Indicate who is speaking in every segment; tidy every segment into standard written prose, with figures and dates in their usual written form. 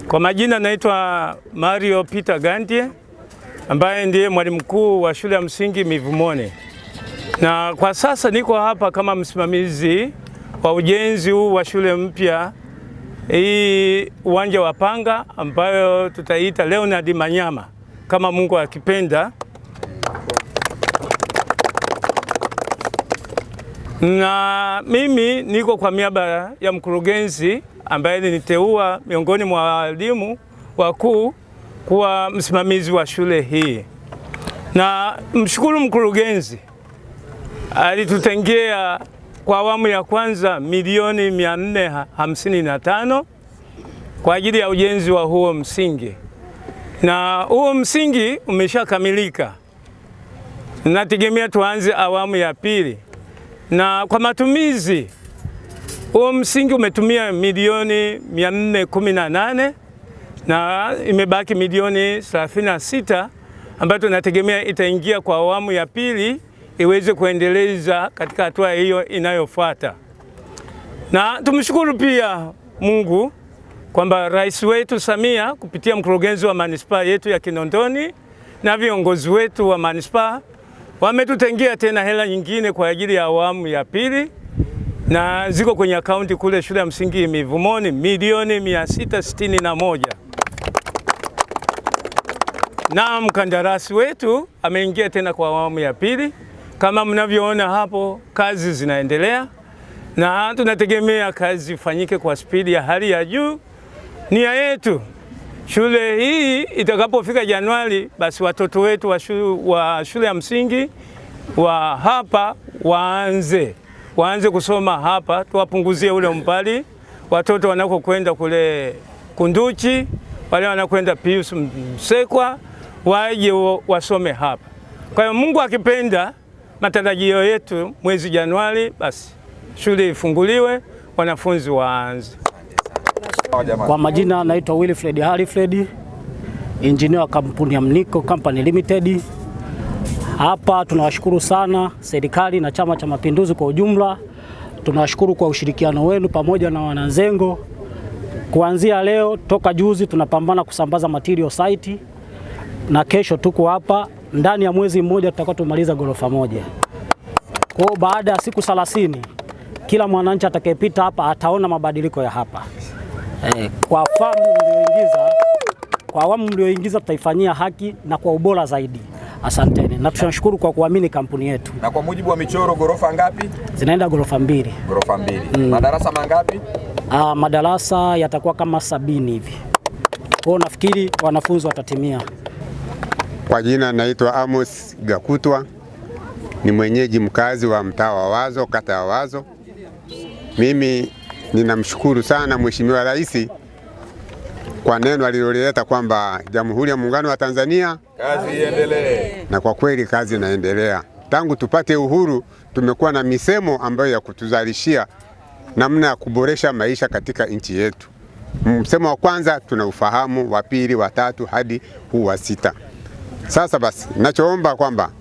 Speaker 1: Kwa majina naitwa Mario Peter Gandie, ambaye ndiye mwalimu mkuu wa shule ya msingi Mivumoni. Na kwa sasa niko hapa kama msimamizi wa ujenzi huu wa shule mpya hii uwanja wa Panga ambayo tutaita Leonard Manyama kama Mungu akipenda. Na mimi niko kwa niaba ya mkurugenzi ambaye niliteua miongoni mwa walimu wakuu kuwa msimamizi wa shule hii. Na mshukuru mkurugenzi, alitutengea kwa awamu ya kwanza milioni 455 kwa ajili ya ujenzi wa huo msingi. Na huo msingi umeshakamilika. Nategemea tuanze awamu ya pili. Na kwa matumizi, huo msingi umetumia milioni 418 na imebaki milioni 36 ambayo tunategemea itaingia kwa awamu ya pili iweze kuendeleza katika hatua hiyo inayofuata. Na tumshukuru pia Mungu kwamba Rais wetu Samia kupitia mkurugenzi wa manispaa yetu ya Kinondoni na viongozi wetu wa manispaa wametutengea tena hela nyingine kwa ajili ya awamu ya pili, na ziko kwenye akaunti kule shule ya msingi Mivumoni milioni 661. Na mkandarasi wetu ameingia tena kwa awamu ya pili. Kama mnavyoona hapo, kazi zinaendelea na tunategemea kazi ifanyike kwa spidi ya hali ya juu. Nia yetu shule hii itakapofika Januari, basi watoto wetu wa shule ya msingi wa hapa waanze kusoma hapa, tuwapunguzie ule umbali watoto wanakokwenda kule Kunduchi, wale wanakwenda Pius Msekwa, waje wasome hapa. Kwa hiyo Mungu akipenda, matarajio yetu mwezi Januari basi shule ifunguliwe, wanafunzi waanze.
Speaker 2: Kwa majina naitwa Wilfred Harifred, engineer wa kampuni ya Mniko Company Limited. Hapa tunawashukuru sana serikali na Chama cha Mapinduzi kwa ujumla. Tunawashukuru kwa ushirikiano wenu pamoja na wananzengo. Kuanzia leo, toka juzi tunapambana kusambaza material site, na kesho tuko hapa. Ndani ya mwezi mmoja tutakuwa tumaliza ghorofa moja. Kwa baada ya siku 30 kila mwananchi atakayepita hapa ataona mabadiliko ya hapa. Kwa awamu mlioingiza tutaifanyia haki na kwa ubora zaidi. Asanteni na tunashukuru kwa kuamini kampuni yetu.
Speaker 3: Na kwa mujibu wa michoro, ghorofa ngapi?
Speaker 2: Zinaenda ghorofa 2.
Speaker 3: Ghorofa 2. Madarasa mangapi?
Speaker 2: Madarasa yatakuwa kama 70 hivi. Kwa nafikiri wanafunzi watatimia.
Speaker 4: Kwa jina naitwa Amos Gakutwa, ni mwenyeji mkazi wa mtaa wa Wazo, kata ya Wazo. Mimi ninamshukuru sana Mheshimiwa Rais kwa neno aliloleta kwamba Jamhuri ya Muungano wa Tanzania
Speaker 3: kazi iendelee. Na
Speaker 4: kwa kweli kazi inaendelea. Tangu tupate uhuru tumekuwa na misemo ambayo ya kutuzalishia namna ya kuboresha maisha katika nchi yetu. Msemo wa kwanza tunaufahamu, wa pili, wa tatu hadi huu wa 6. Sasa basi ninachoomba kwamba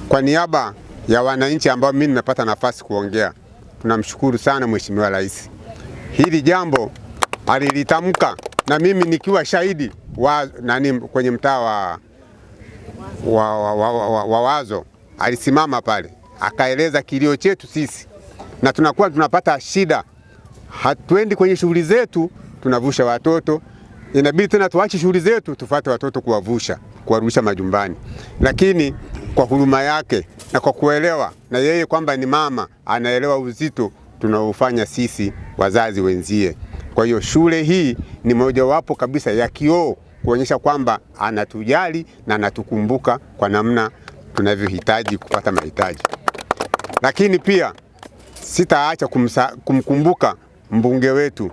Speaker 4: kwa niaba ya wananchi ambao mimi nimepata nafasi kuongea, tunamshukuru sana Mheshimiwa Rais. Hili jambo alilitamka na mimi nikiwa shahidi wa kwenye mtaa wa Wazo, alisimama pale akaeleza kilio chetu sisi, na tunakuwa tunapata shida, hatuendi kwenye shughuli zetu, tunavusha watoto, inabidi tena tuache shughuli zetu tufuate watoto kuwarusha majumbani. Lakini kwa huruma yake na kwa kuelewa na yeye kwamba ni mama, anaelewa uzito tunaofanya sisi wazazi wenzie. Kwa hiyo shule hii ni mojawapo kabisa ya kioo kuonyesha kwamba anatujali na anatukumbuka kwa namna tunavyohitaji kupata mahitaji. Lakini pia sitaacha kumkumbuka mbunge wetu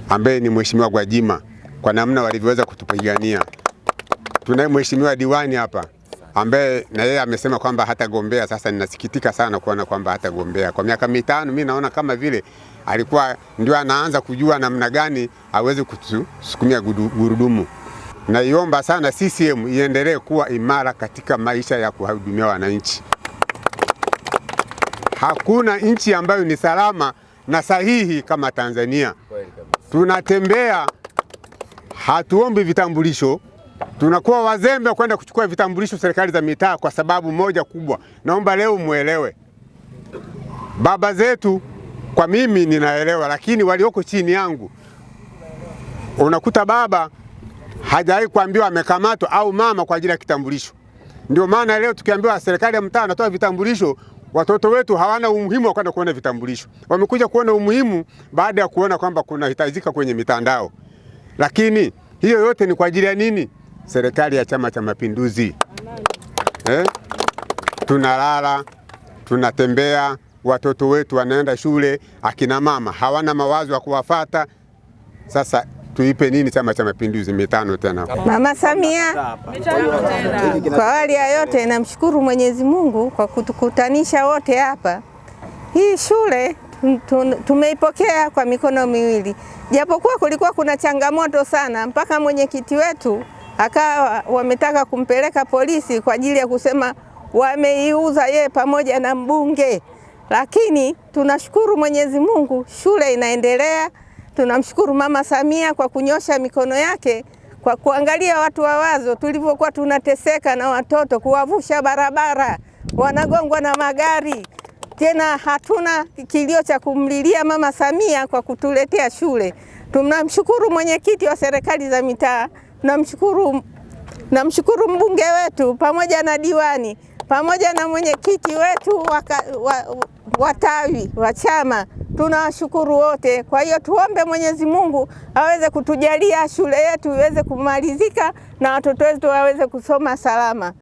Speaker 4: ambaye ni Mheshimiwa Gwajima kwa namna walivyoweza kutupigania. Tunaye Mheshimiwa diwani hapa ambaye na yeye amesema kwamba hatagombea. Sasa ninasikitika sana kuona kwamba hatagombea. Kwa miaka 5 mimi naona kama vile alikuwa ndio anaanza kujua namna gani aweze kusukumia gurudumu. Naiomba sana CCM iendelee kuwa imara katika maisha ya kuhudumia wananchi. Hakuna nchi ambayo ni salama na sahihi kama Tanzania. Tunatembea hatuombi vitambulisho, tunakuwa wazembe kwenda kuchukua vitambulisho serikali za mitaa kwa sababu moja kubwa. Naomba leo muelewe, baba zetu, kwa mimi ninaelewa, lakini walioko chini yangu, unakuta baba hajawahi kuambiwa amekamatwa au mama kwa ajili ya kitambulisho. Ndio maana leo tukiambiwa serikali ya mtaa inatoa vitambulisho, watoto wetu hawana umuhimu wa kwenda kuona vitambulisho. Wamekuja kuona umuhimu baada ya kuona kwamba kunahitajika kwenye mitandao. Lakini hiyo yote ni kwa ajili ya nini? Serikali ya Chama cha Mapinduzi. Tunalala, tunatembea, watoto wetu wanaenda shule, akina mama hawana mawazo ya kuwafuata. Sasa tuipe nini Chama cha Mapinduzi mitano tena?
Speaker 5: Mama Samia, kwa awali ya yote namshukuru Mwenyezi Mungu kwa kutukutanisha wote hapa. Hii shule tumeipokea kwa mikono miwili, japokuwa kulikuwa kuna changamoto sana, mpaka mwenyekiti wetu akawa wametaka kumpeleka polisi kwa ajili ya kusema wameiuza yeye pamoja na mbunge, lakini tunashukuru Mwenyezi Mungu, shule inaendelea. Tunamshukuru Mama Samia kwa kunyosha mikono yake, kwa kuangalia watu wa Wazo tulivyokuwa tunateseka na watoto, kuwavusha barabara, wanagongwa na magari. Tena hatuna kilio cha kumlilia Mama Samia kwa kutuletea shule. Tunamshukuru mwenyekiti wa serikali za mitaa, namshukuru mbunge wetu pamoja na diwani, pamoja na mwenyekiti wetu wa tawi wa chama. Tunawashukuru wote. Kwa hiyo tuombe Mwenyezi Mungu aweze kutujalia shule yetu iweze kumalizika na watoto wetu waweze kusoma salama.